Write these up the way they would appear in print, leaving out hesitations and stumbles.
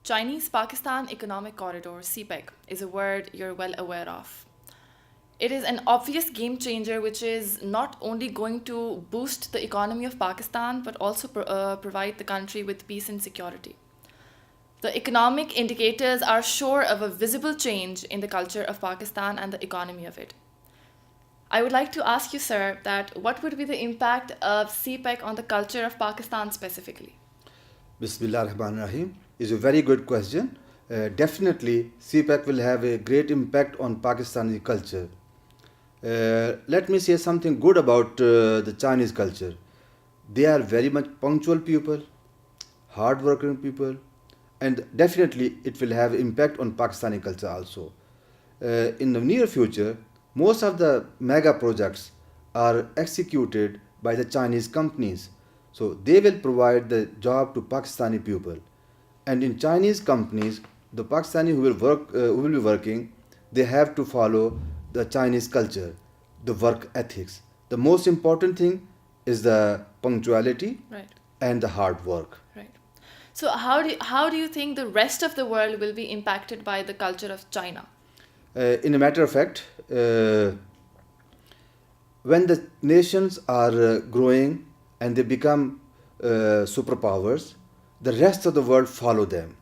Chinese-Pakistan Economic Corridor, Cpec, is a word you're well aware of. It is an obvious game changer which is not only going to boost the economy of Pakistan but also provide the country with peace and security. The economic indicators are sure of a visible change in the culture of Pakistan and the economy of it. I would like to ask you, sir, that what would be the impact of CPEC on the culture of Pakistan specifically? Bismillah Rahman Rahim is a very good question. Definitely, CPEC will have a great impact on Pakistani culture. Let me say something good about the Chinese culture. They are very much punctual people, hard-working people, and definitely it will have impact on Pakistani culture also. In the near future, most of the mega projects are executed by the Chinese companies. So they will provide the job to Pakistani people. And in Chinese companies, the Pakistani who will be working, they have to follow the Chinese culture, the work ethics. The most important thing is the punctuality Right. and the hard work. Right. So how do you think the rest of the world will be impacted by the culture of China? In a matter of fact, when the nations are growing and they become superpowers, the rest of the world follow them.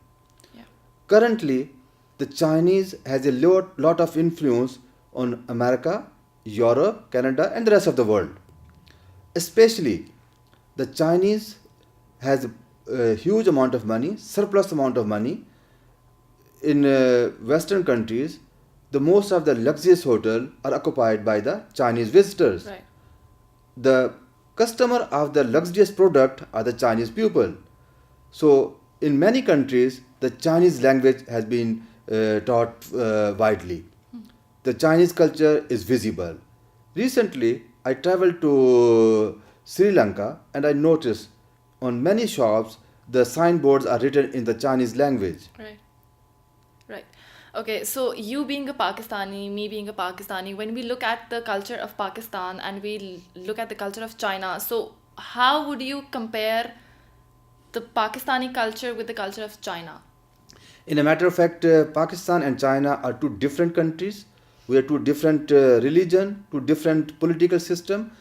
Yeah. Currently, the Chinese has a lot of influence on America, Europe, Canada, and the rest of the world. Especially, the Chinese has a huge amount of money, surplus amount of money. In Western countries, the most of the luxurious hotels are occupied by the Chinese visitors. Right. The customer of the luxurious product are the Chinese people. So in many countries, the Chinese language has been taught widely. The Chinese culture is visible. Recently, I traveled to Sri Lanka and I noticed on many shops the signboards are written in the Chinese language. Right. Right. Okay, so you being a Pakistani, me being a Pakistani, when we look at the culture of Pakistan and we look at the culture of China, so how would you compare the Pakistani culture with the culture of China? In a matter of fact, Pakistan and China are two different countries. We are two different religion, two different political system,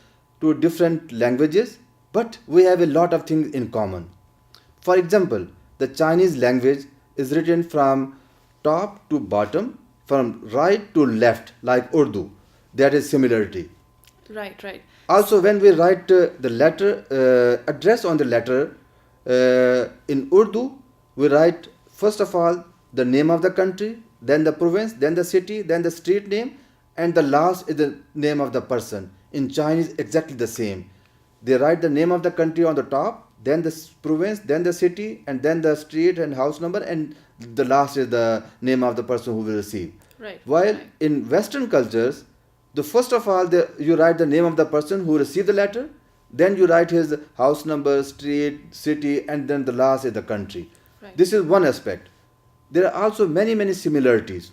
two different languages, but we have a lot of things in common. For example, the Chinese language is written from top to bottom, from right to left, like Urdu. That is similarity. Right, right. Also, when we write the letter, address on the letter in Urdu, we write first of all the name of the country, then the province, then the city, then the street name, and the last is the name of the person. In Chinese, exactly the same. They write the name of the country on the top, then the province, then the city, and then the street and house number, and the last is the name of the person who will receive. Right. While Right. in Western cultures, the first of all, you write the name of the person who received the letter, then you write his house number, street, city, and then the last is the country. Right. This is one aspect. There are also many similarities.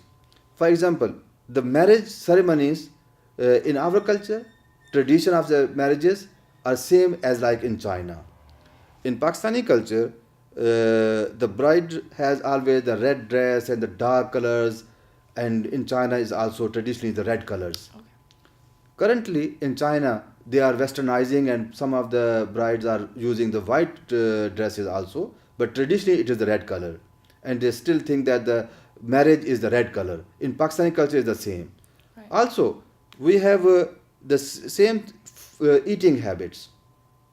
For example, the marriage ceremonies in our culture, tradition of the marriages are same as like in China. In Pakistani culture, the bride has always the red dress and the dark colors, and in China is also traditionally the red colors. Okay. Currently in China, they are westernizing and some of the brides are using the white dresses also, but traditionally it is the red color. And they still think that the marriage is the red color. In Pakistani culture is the same. Right. Also, we have the same eating habits.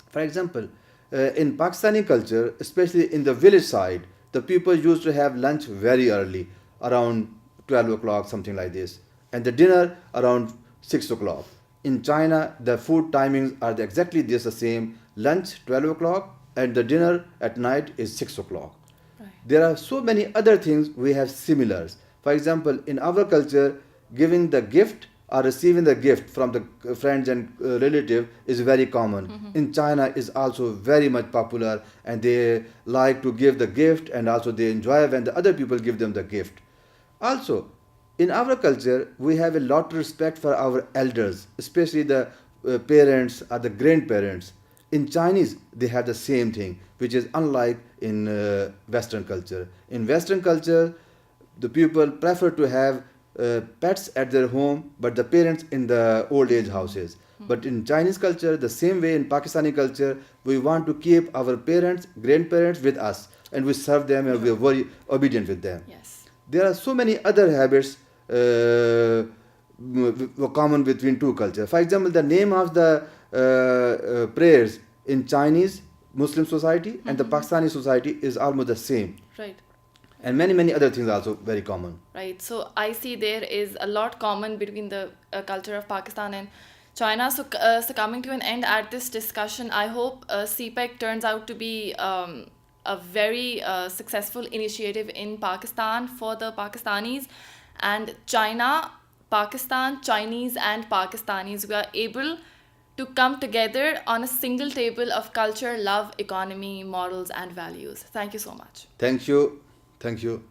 For example, in Pakistani culture, especially in the village side, the people used to have lunch very early, around 12 o'clock, something like this, and the dinner around 6 o'clock. In China, the food timings are exactly this the same. Lunch 12 o'clock and the dinner at night is 6 o'clock. Right. There are so many other things we have similars. For example, in our culture, giving the gift or receiving the gift from the friends and relative is very common. In China is also very much popular and they like to give the gift and also they enjoy when the other people give them the gift. Also, in our culture, we have a lot of respect for our elders, especially the parents or the grandparents. In Chinese, they have the same thing, which is unlike in Western culture. In Western culture, the people prefer to have pets at their home, but the parents in the old age houses. But in Chinese culture, the same way in Pakistani culture, we want to keep our parents, grandparents with us, and we serve them and we are very obedient with them. Yes. There are so many other habits common between two cultures. For example, the name of the prayers in Chinese Muslim society and the Pakistani society is almost the same, Right. and many other things also very common. Right. So I see there is a lot common between the culture of Pakistan and China. So coming to an end at this discussion, I hope Cpec turns out to be a very successful initiative in Pakistan for the Pakistanis, and China, Pakistan, Chinese and Pakistanis, we are able to come together on a single table of culture, love, economy, morals and values. Thank you so much. Thank you. Thank you.